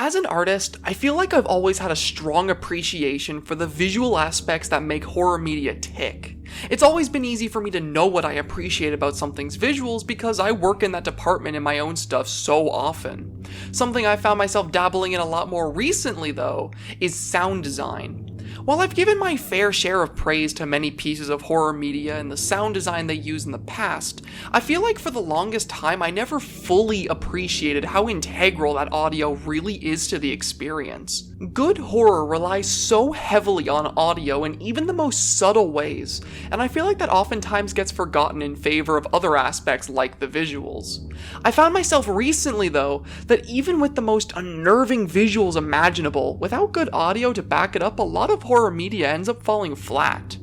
As an artist, I feel like I've always had a strong appreciation for the visual aspects that make horror media tick. It's always been easy for me to know what I appreciate about something's visuals because I work in that department in my own stuff so often. Something I found myself dabbling in a lot more recently, though, is sound design. While I've given my fair share of praise to many pieces of horror media and the sound design they use in the past, I feel like for the longest time I never fully appreciated how integral that audio really is to the experience. Good horror relies so heavily on audio in even the most subtle ways, and I feel like that oftentimes gets forgotten in favor of other aspects like the visuals. I found myself recently, though, that even with the most unnerving visuals imaginable, without good audio to back it up, a lot of horror media ends up falling flat.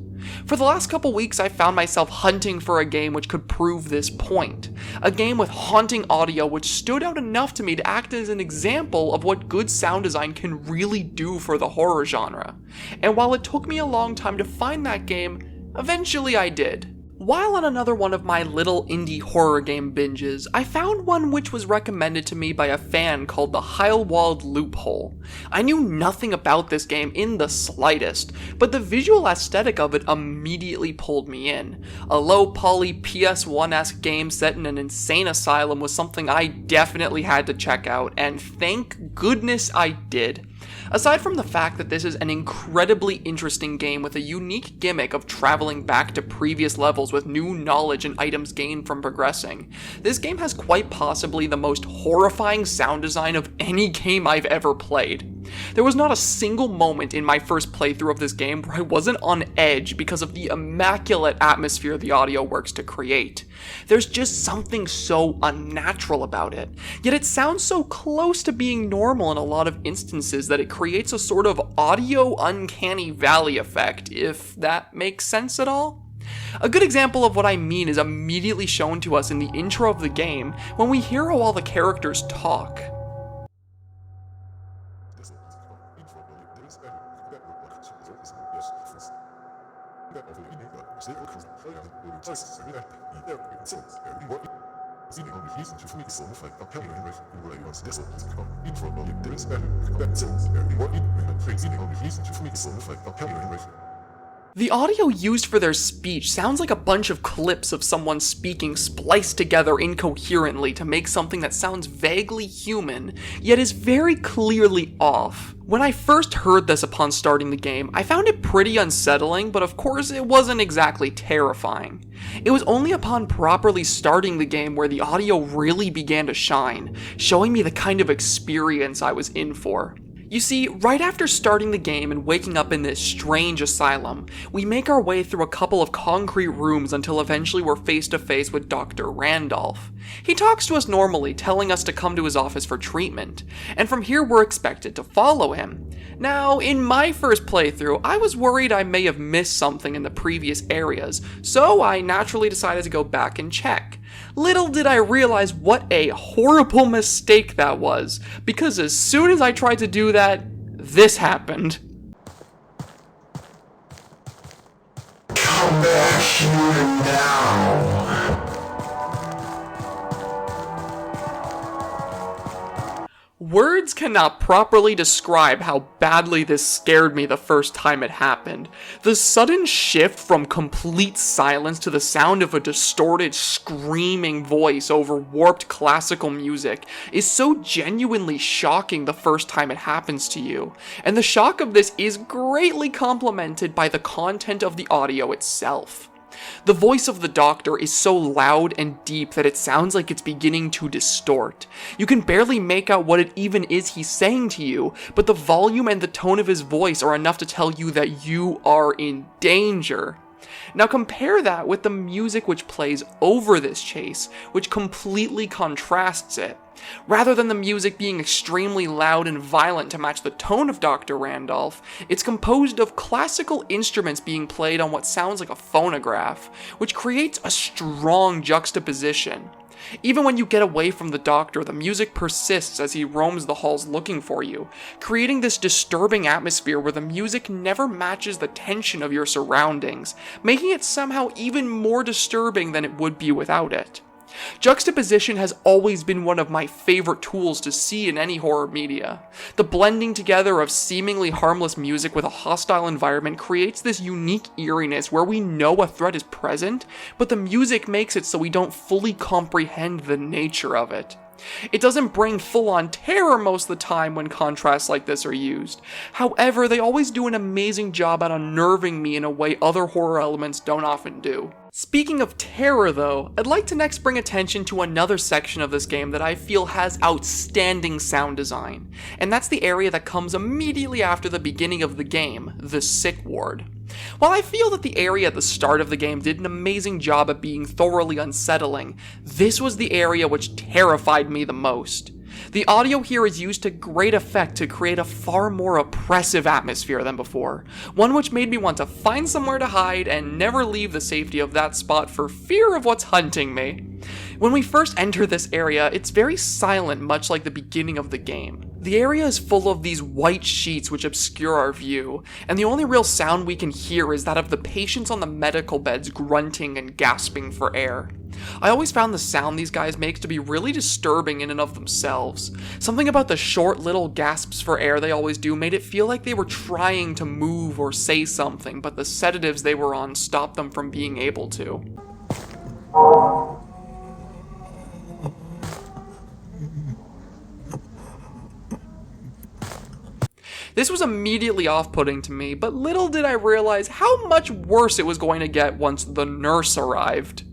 For the last couple weeks, I found myself hunting for a game which could prove this point. A game with haunting audio which stood out enough to me to act as an example of what good sound design can really do for the horror genre. And while it took me a long time to find that game, eventually I did. While on another one of my little indie horror game binges, I found one which was recommended to me by a fan called the Heilwald Loophole. I knew nothing about this game in the slightest, but the visual aesthetic of it immediately pulled me in. A low-poly PS1-esque game set in an insane asylum was something I definitely had to check out, and thank goodness I did. Aside from the fact that this is an incredibly interesting game with a unique gimmick of traveling back to previous levels with new knowledge and items gained from progressing, this game has quite possibly the most horrifying sound design of any game I've ever played. There was not a single moment in my first playthrough of this game where I wasn't on edge because of the immaculate atmosphere the audio works to create. There's just something so unnatural about it, yet it sounds so close to being normal in a lot of instances that it creates a sort of audio uncanny valley effect, if that makes sense at all. A good example of what I mean is immediately shown to us in the intro of the game when we hear how all the characters talk. The audio used for their speech sounds like a bunch of clips of someone speaking spliced together incoherently to make something that sounds vaguely human, yet is very clearly off. When I first heard this upon starting the game, I found it pretty unsettling, but of course it wasn't exactly terrifying. It was only upon properly starting the game where the audio really began to shine, showing me the kind of experience I was in for. You see, right after starting the game and waking up in this strange asylum, we make our way through a couple of concrete rooms until eventually we're face to face with Dr. Randolph. He talks to us normally, telling us to come to his office for treatment, and from here we're expected to follow him. Now, in my first playthrough, I was worried I may have missed something in the previous areas, so I naturally decided to go back and check. Little did I realize what a horrible mistake that was, because as soon as I tried to do that, this happened. Come back here now. Words cannot properly describe how badly this scared me the first time it happened. The sudden shift from complete silence to the sound of a distorted, screaming voice over warped classical music is so genuinely shocking the first time it happens to you, and the shock of this is greatly complemented by the content of the audio itself. The voice of the doctor is so loud and deep that it sounds like it's beginning to distort. You can barely make out what it even is he's saying to you, but the volume and the tone of his voice are enough to tell you that you are in danger. Now compare that with the music which plays over this chase, which completely contrasts it. Rather than the music being extremely loud and violent to match the tone of Dr. Randolph, it's composed of classical instruments being played on what sounds like a phonograph, which creates a strong juxtaposition. Even when you get away from the doctor, the music persists as he roams the halls looking for you, creating this disturbing atmosphere where the music never matches the tension of your surroundings, making it somehow even more disturbing than it would be without it. Juxtaposition has always been one of my favorite tools to see in any horror media. The blending together of seemingly harmless music with a hostile environment creates this unique eeriness where we know a threat is present, but the music makes it so we don't fully comprehend the nature of it. It doesn't bring full-on terror most of the time when contrasts like this are used. However, they always do an amazing job at unnerving me in a way other horror elements don't often do. Speaking of terror though, I'd like to next bring attention to another section of this game that I feel has outstanding sound design, and that's the area that comes immediately after the beginning of the game, the sick ward. While I feel that the area at the start of the game did an amazing job at being thoroughly unsettling, this was the area which terrified me the most. The audio here is used to great effect to create a far more oppressive atmosphere than before, one which made me want to find somewhere to hide and never leave the safety of that spot for fear of what's hunting me. When we first enter this area, it's very silent, much like the beginning of the game. The area is full of these white sheets which obscure our view, and the only real sound we can hear is that of the patients on the medical beds grunting and gasping for air. I always found the sound these guys make to be really disturbing in and of themselves. Something about the short little gasps for air they always do made it feel like they were trying to move or say something, but the sedatives they were on stopped them from being able to. This was immediately off-putting to me, but little did I realize how much worse it was going to get once the nurse arrived.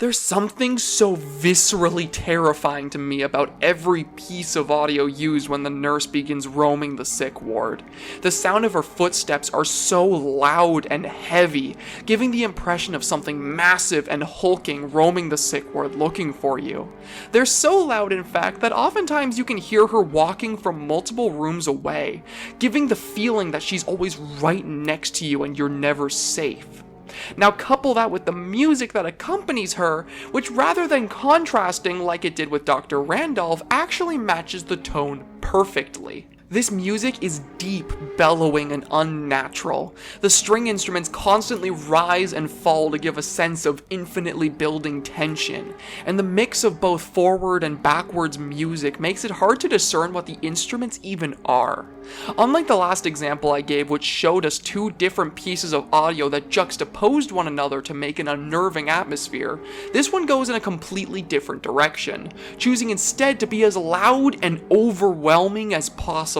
There's something so viscerally terrifying to me about every piece of audio used when the nurse begins roaming the sick ward. The sound of her footsteps are so loud and heavy, giving the impression of something massive and hulking roaming the sick ward looking for you. They're so loud, in fact, that oftentimes you can hear her walking from multiple rooms away, giving the feeling that she's always right next to you and you're never safe. Now couple that with the music that accompanies her, which rather than contrasting like it did with Dr. Randolph, actually matches the tone perfectly. This music is deep, bellowing, and unnatural. The string instruments constantly rise and fall to give a sense of infinitely building tension, and the mix of both forward and backwards music makes it hard to discern what the instruments even are. Unlike the last example I gave, which showed us two different pieces of audio that juxtaposed one another to make an unnerving atmosphere, this one goes in a completely different direction, choosing instead to be as loud and overwhelming as possible.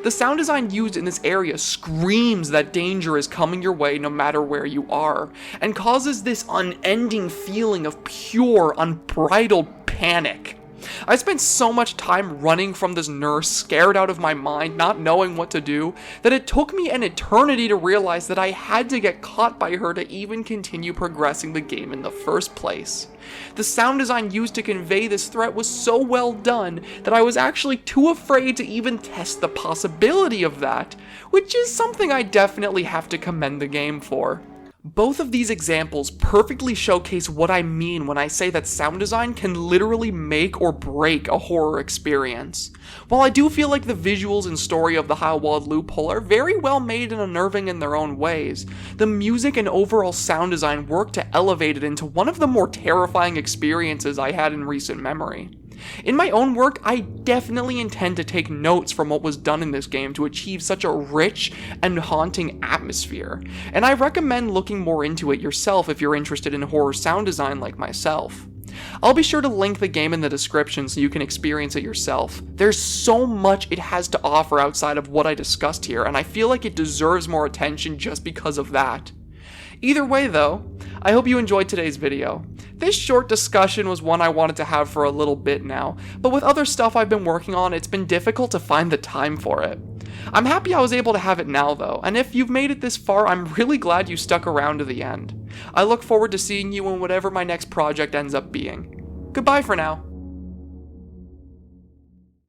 The sound design used in this area screams that danger is coming your way no matter where you are, and causes this unending feeling of pure, unbridled panic. I spent so much time running from this nurse, scared out of my mind, not knowing what to do, that it took me an eternity to realize that I had to get caught by her to even continue progressing the game in the first place. The sound design used to convey this threat was so well done that I was actually too afraid to even test the possibility of that, which is something I definitely have to commend the game for. Both of these examples perfectly showcase what I mean when I say that sound design can literally make or break a horror experience. While I do feel like the visuals and story of the Heilwald Loophole are very well made and unnerving in their own ways, the music and overall sound design work to elevate it into one of the more terrifying experiences I had in recent memory. In my own work, I definitely intend to take notes from what was done in this game to achieve such a rich and haunting atmosphere, and I recommend looking more into it yourself if you're interested in horror sound design like myself. I'll be sure to link the game in the description so you can experience it yourself. There's so much it has to offer outside of what I discussed here, and I feel like it deserves more attention just because of that. Either way though, I hope you enjoyed today's video. This short discussion was one I wanted to have for a little bit now, but with other stuff I've been working on, it's been difficult to find the time for it. I'm happy I was able to have it now though, and if you've made it this far, I'm really glad you stuck around to the end. I look forward to seeing you in whatever my next project ends up being. Goodbye for now.